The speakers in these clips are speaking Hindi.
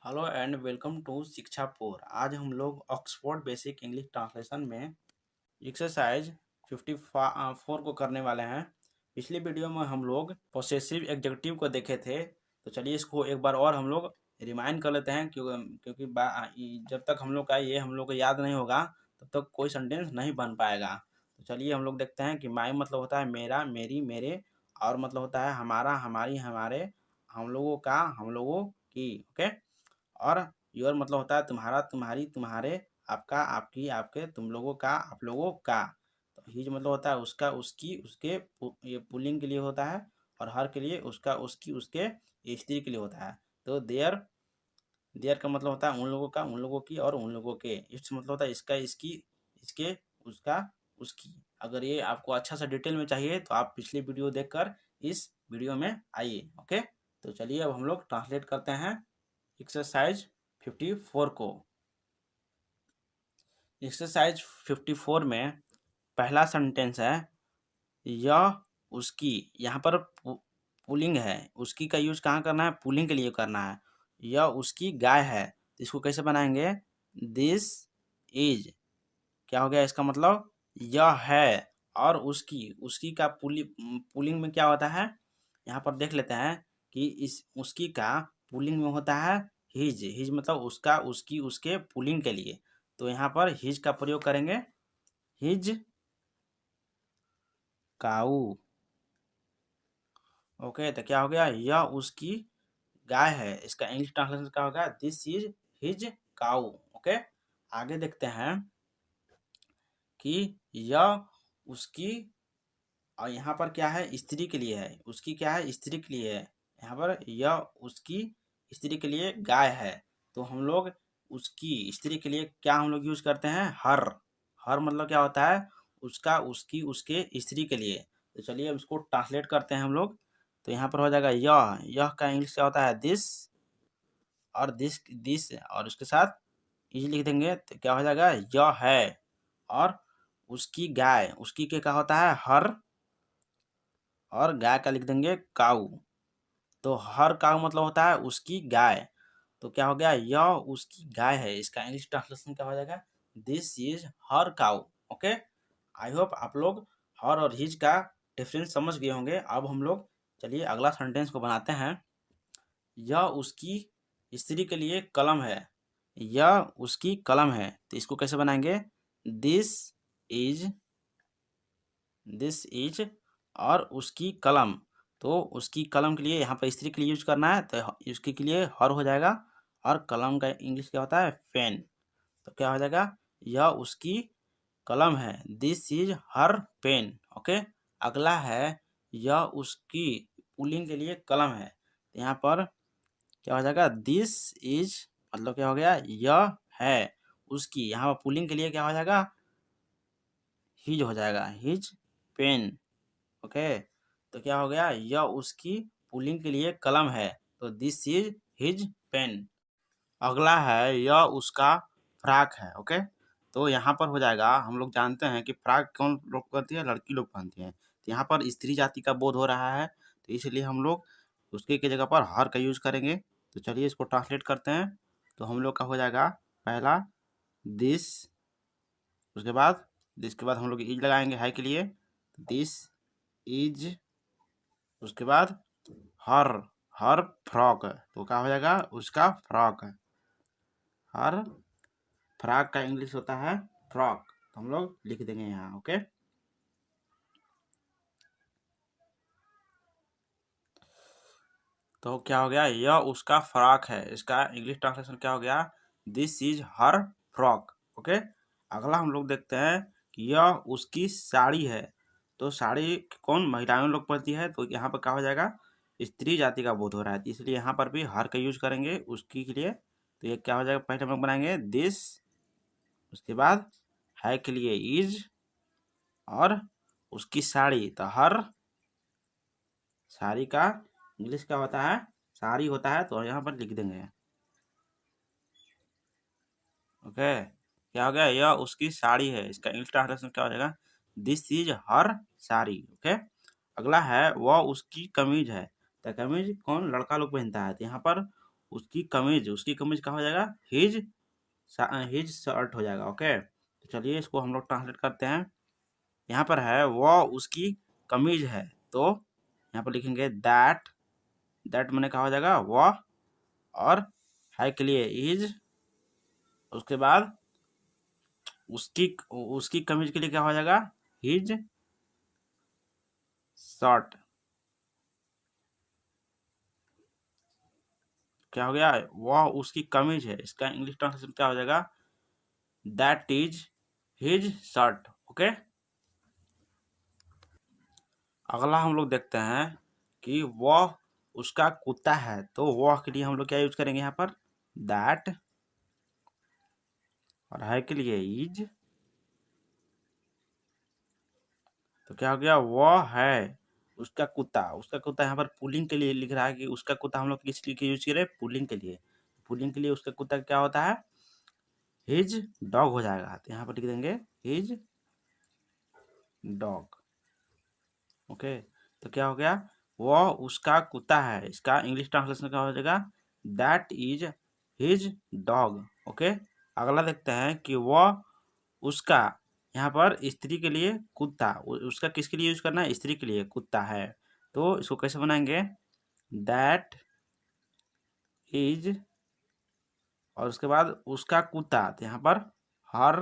हेलो एंड वेलकम टू शिक्षा 4। आज हम लोग ऑक्सफोर्ड बेसिक इंग्लिश ट्रांसलेशन में एक्सरसाइज 54 को करने वाले हैं। पिछली वीडियो में हम लोग पोसेसिव एडजेक्टिव को देखे थे, तो चलिए इसको एक बार और हम लोग रिमाइंड कर लेते हैं क्योंकि जब तक हम लोग का ये हम लोग को याद नहीं होगा तब तक कोई सेंटेंस नहीं बन पाएगा। तो चलिए हम लोग देखते हैं कि माई मतलब होता है मेरा, मेरी, मेरे, और मतलब होता है हमारा, हमारी, हमारे, हम लोगों का, हम लोगों की। ओके। और योर मतलब होता है तुम्हारा, तुम्हारी, तुम्हारे, आपका, आपकी, आपके, तुम लोगों का, आप लोगों का। तो हिज मतलब होता है उसका, उसकी, उसके, ये पुल्लिंग के लिए होता है। और हर के लिए उसका, उसकी, उसके, ये स्त्री के लिए होता है। तो देयर, देयर का मतलब होता है उन लोगों का, उन लोगों की और उन लोगों के। इट्स मतलब होता है इसका, इसकी, इसके, उसका, उसकी। अगर ये आपको अच्छा सा डिटेल में चाहिए तो आप पिछली वीडियो देखकर इस वीडियो में आइए। ओके। तो चलिए अब हम लोग ट्रांसलेट करते हैं एक्सरसाइज 54 को। एक्सरसाइज 54 में पहला सेंटेंस है यह उसकी। यहाँ पर पुलिंग है, उसकी का यूज कहाँ करना है? पुलिंग के लिए करना है। यह उसकी गाय है, तो इसको कैसे बनाएंगे? This is. क्या हो गया इसका मतलब? यह है। और उसकी, उसकी का पुलिंग में क्या होता है? यहाँ पर देख लेते हैं कि इस उसकी का पुलिंग में होता है हिज। हिज मतलब उसका, उसकी, उसके, पुलिंग के लिए। तो यहाँ पर हिज का प्रयोग करेंगे, हिज काऊ। ओके। तो क्या हो गया? यह उसकी गाय है। इसका इंग्लिश ट्रांसलेशन क्या होगा? This is his cow. Okay. आगे देखते हैं कि यह उसकी, और यहाँ पर क्या है? स्त्री के लिए है। उसकी क्या है? स्त्री के लिए है। यहाँ पर यह उसकी स्त्री के लिए गाय है। तो हम लोग उसकी स्त्री के लिए क्या हम लोग यूज करते हैं? हर। हर मतलब क्या होता है? उसका, उसकी, उसके, स्त्री के लिए। तो चलिए अब इसको ट्रांसलेट करते हैं हम लोग। तो यहाँ पर हो जाएगा यह का इंग्लिश क्या होता है? दिस। और दिस और उसके साथ इज लिख देंगे तो क्या हो जाएगा? यह है। और उसकी गाय, उसकी के क्या होता है? हर। और गाय का लिख देंगे काऊ। तो हर काऊ मतलब होता है उसकी गाय। तो क्या हो गया? यह उसकी गाय है। इसका इंग्लिश ट्रांसलेशन क्या हो जाएगा? This is her cow. Okay. I hope आप लोग हर और हिज का डिफरेंस समझ गए होंगे। अब हम लोग चलिए अगला सेंटेंस को बनाते हैं। यह उसकी स्त्री के लिए कलम है। यह उसकी कलम है, तो इसको कैसे बनाएंगे? दिस इज, दिस इज, और उसकी कलम। तो उसकी कलम के लिए यहाँ पर स्त्री के लिए यूज करना है, तो उसके के लिए हर हो जाएगा। और कलम का इंग्लिश क्या होता है? पेन। तो क्या हो जाएगा? यह उसकी कलम है। This is her pen. Okay. अगला है यह उसकी पुलिंग के लिए कलम है। तो यहाँ पर क्या हो जाएगा? दिस इज मतलब क्या हो गया? यह है उसकी। यहाँ पर पुलिंग के लिए क्या हो जाएगा? हिज हो जाएगा, हिज पेन। ओके। तो क्या हो गया? यह उसकी पुलिंग के लिए कलम है, तो दिस इज हिज पेन। अगला है यह उसका फ्रॉक है। ओके। तो यहाँ पर हो जाएगा, हम लोग जानते हैं कि फ्रॉक कौन लोग पहनती है? लड़की लोग पहनती हैं। तो यहाँ पर स्त्री जाति का बोध हो रहा है, तो इसलिए हम लोग उसके की जगह पर हर का यूज करेंगे। तो चलिए इसको ट्रांसलेट करते हैं। तो हम लोग का हो जाएगा पहला दिस, उसके बाद दिस के बाद हम लोग इज लगाएंगे है के लिए, दिस इज। उसके बाद हर, हर फ्रॉक, तो क्या हो जाएगा? उसका फ्रॉक। हर फ्रॉक का इंग्लिश होता है फ्रॉक, तो हम लोग लिख देंगे यहाँ। ओके। तो क्या हो गया? यह उसका फ्रॉक है। इसका इंग्लिश ट्रांसलेशन क्या हो गया? This is her frock. Okay. अगला हम लोग देखते हैं कि यह उसकी साड़ी है। तो साड़ी कौन? महिलाएं लोग पहनती है, तो यहाँ पर क्या हो जाएगा? स्त्री जाति का बोध हो रहा है, इसलिए यहाँ पर भी हर का यूज करेंगे उसकी के लिए। तो ये क्या हो जाएगा? पहले हम लोग बनाएंगे दिस, उसके बाद है के लिए इज, और उसकी साड़ी, तो हर साड़ी का इंग्लिश क्या होता है? साड़ी होता है, तो यहाँ पर लिख देंगे। ओके। क्या हो गया? यह उसकी साड़ी है। इसका इंग्लिश ट्रांसलेशन क्या हो जाएगा? This is her sari. Okay. अगला है वह उसकी कमीज है। तो कमीज कौन? लड़का लोग पहनता है, तो यहाँ पर उसकी कमीज क्या हो जाएगा, हिज शर्ट हो जाएगा। ओके, तो चलिए इसको हम लोग ट्रांसलेट करते हैं। यहाँ पर है वह उसकी कमीज है, तो यहाँ पर लिखेंगे दैट मैंने कहा हो जाएगा वह, और है के लिए इज, उसके बाद उसकी कमीज के लिए क्या हो जाएगा, हिज शर्ट। क्या हो गया, वह उसकी कमीज है, इसका इंग्लिश ट्रांसलेशन क्या हो जाएगा, that is his shirt. Okay, अगला हम लोग देखते हैं कि वह उसका कुत्ता है, तो वह के लिए हम लोग क्या यूज करेंगे यहाँ पर, दैट, और है के लिए इज, तो क्या हो गया, वह है उसका कुत्ता यहाँ पर पुलिंग के लिए लिख रहा है कि उसका कुत्ता हम लोग किस लिए यूज करें, पुलिंग के लिए उसका कुत्ता क्या होता है, हिज डॉग हो जाएगा। तो यहाँ पर लिख देंगे हिज डॉग। ओके, तो क्या हो गया, वह उसका कुत्ता है, इसका इंग्लिश ट्रांसलेशन क्या हो जाएगा, that is his dog. Okay, अगला देखते हैं कि वह उसका, यहाँ पर स्त्री के लिए कुत्ता, उसका किसके लिए यूज करना है, स्त्री के लिए कुत्ता है, तो इसको कैसे बनाएंगे, दैट इज, और उसके बाद उसका कुत्ता, तो यहाँ पर हर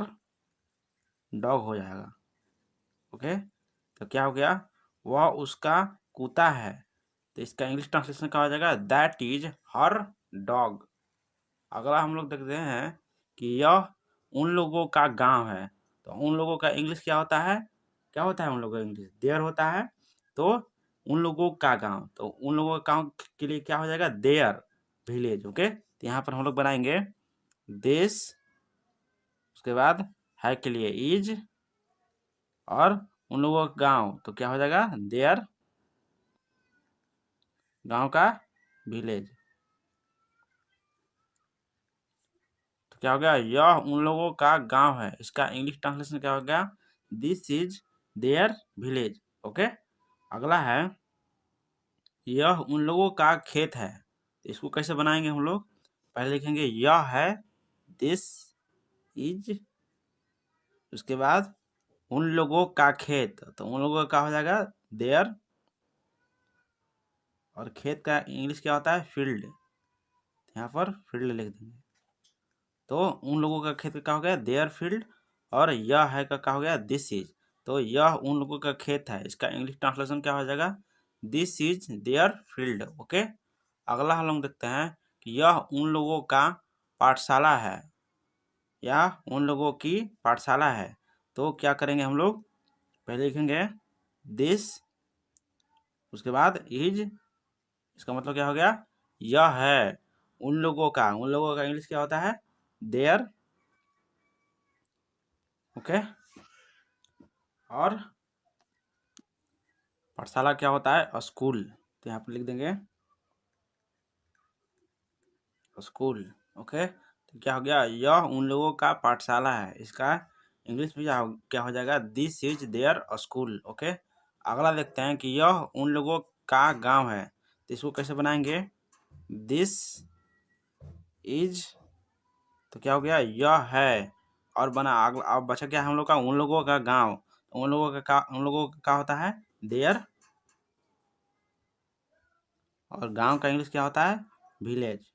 डॉग हो जाएगा। ओके, तो क्या हो गया, वह उसका कुत्ता है, तो इसका इंग्लिश ट्रांसलेशन क्या हो जाएगा, दैट इज हर डॉग। अगला हम लोग देखते हैं कि यह उन लोगों का गांव है, तो उन लोगों का इंग्लिश क्या होता है उन लोगों का इंग्लिश, देयर होता है, तो उन लोगों का गांव, तो उन लोगों का गांव के लिए क्या हो जाएगा, देयर विलेज। ओके, तो यहाँ पर हम लोग बनाएंगे दिस, उसके बाद है के लिए इज, और उन लोगों का गांव, तो क्या हो जाएगा, देयर गांव का विलेज। तो क्या हो गया, यह उन लोगों का गांव है, इसका इंग्लिश ट्रांसलेशन क्या हो गया, this is their village. Okay, अगला है यह उन लोगों का खेत है, इसको कैसे बनाएंगे हम लोग, पहले लिखेंगे यह है, दिस इज, उसके बाद उन लोगों का खेत, तो उन लोगों का क्या हो जाएगा, देयर, और खेत का इंग्लिश क्या होता है, फील्ड, यहाँ पर फील्ड लिख देंगे, तो उन लोगों का खेत का क्या हो गया, देयर फील्ड, और यह है का क्या हो गया, दिस इज, तो यह उन लोगों का खेत है, इसका इंग्लिश ट्रांसलेशन क्या हो जाएगा, this is their field. Okay, अगला हम लोग देखते हैं कि यह उन लोगों का पाठशाला है, या उन लोगों की पाठशाला है, तो क्या करेंगे हम लोग, पहले लिखेंगे दिस, उसके बाद इज, इसका मतलब क्या हो गया, यह है उन लोगों का इंग्लिश क्या होता है, देयर। ओके, और पाठशाला क्या होता है, स्कूल, तो यहाँ पर लिख देंगे स्कूल। ओके, तो क्या हो गया, यह उन लोगों का पाठशाला है, इसका इंग्लिश में क्या हो जाएगा, this is their school. Okay, अगला देखते हैं कि यह उन लोगों का गांव है, तो इसको कैसे बनाएंगे, दिस इज, तो क्या हो गया, यह है, और बना अब बचा क्या हम लोग का, उन लोगों का गांव, उन लोगों का क्या होता है, देयर, और गांव का इंग्लिश क्या होता है, विलेज।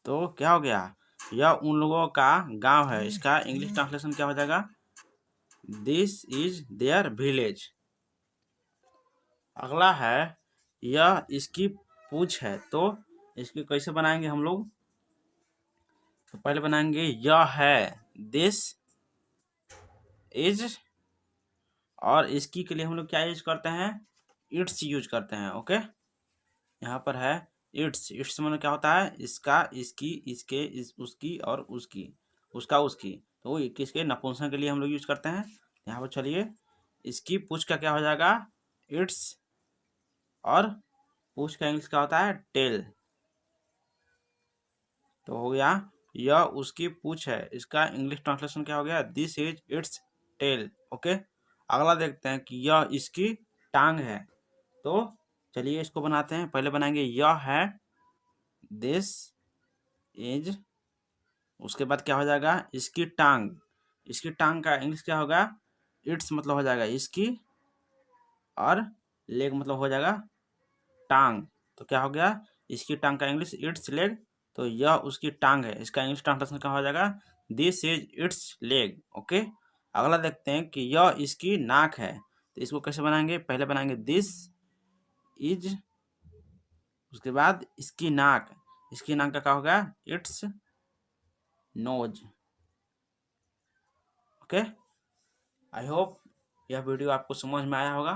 तो क्या हो गया, यह उन लोगों का गांव है, इसका इंग्लिश ट्रांसलेशन क्या हो जाएगा, दिस इज देयर विलेज। अगला है यह इसकी पूछ है, तो इसकी कैसे बनाएंगे हम लोग, तो पहले बनाएंगे यह है, दिस इज, और इसकी के लिए हम लोग क्या यूज करते हैं, इट्स यूज करते हैं। ओके, यहाँ पर है इट्स मतलब क्या होता है, इसका, इसकी, इसके, उसकी, और उसकी, उसका, उसकी, तो किसके, नपुंसक के लिए हम लोग यूज करते हैं। यहाँ पर चलिए इसकी पूछ का क्या हो जाएगा, इट्स, और पूछ का इंग्लिश क्या होता है, टेल, तो हो गया यह उसकी पूछ है, इसका इंग्लिश ट्रांसलेशन क्या हो गया, this is its tail. Okay, अगला देखते हैं कि यह इसकी टांग है, तो चलिए इसको बनाते हैं। पहले बनाएंगे यह है, दिस इज, उसके बाद क्या हो जाएगा, इसकी टांग। इसकी टांग का इंग्लिश क्या होगा, इट्स मतलब हो जाएगा इसकी, और लेग मतलब हो जाएगा टांग। तो क्या हो गया, इसकी टांग का इंग्लिश इट्स लेग, तो यह उसकी टांग है, इसका इंग्लिश ट्रांसलेशन क्या हो जाएगा, this is it's leg. Okay, अगला देखते हैं कि यह इसकी नाक है। तो इसको कैसे बनाएंगे, पहले बनाएंगे दिस इज, उसके बाद इसकी नाक, इसकी नाक का क्या होगा, it's nose. Okay, I hope यह वीडियो आपको समझ में आया होगा।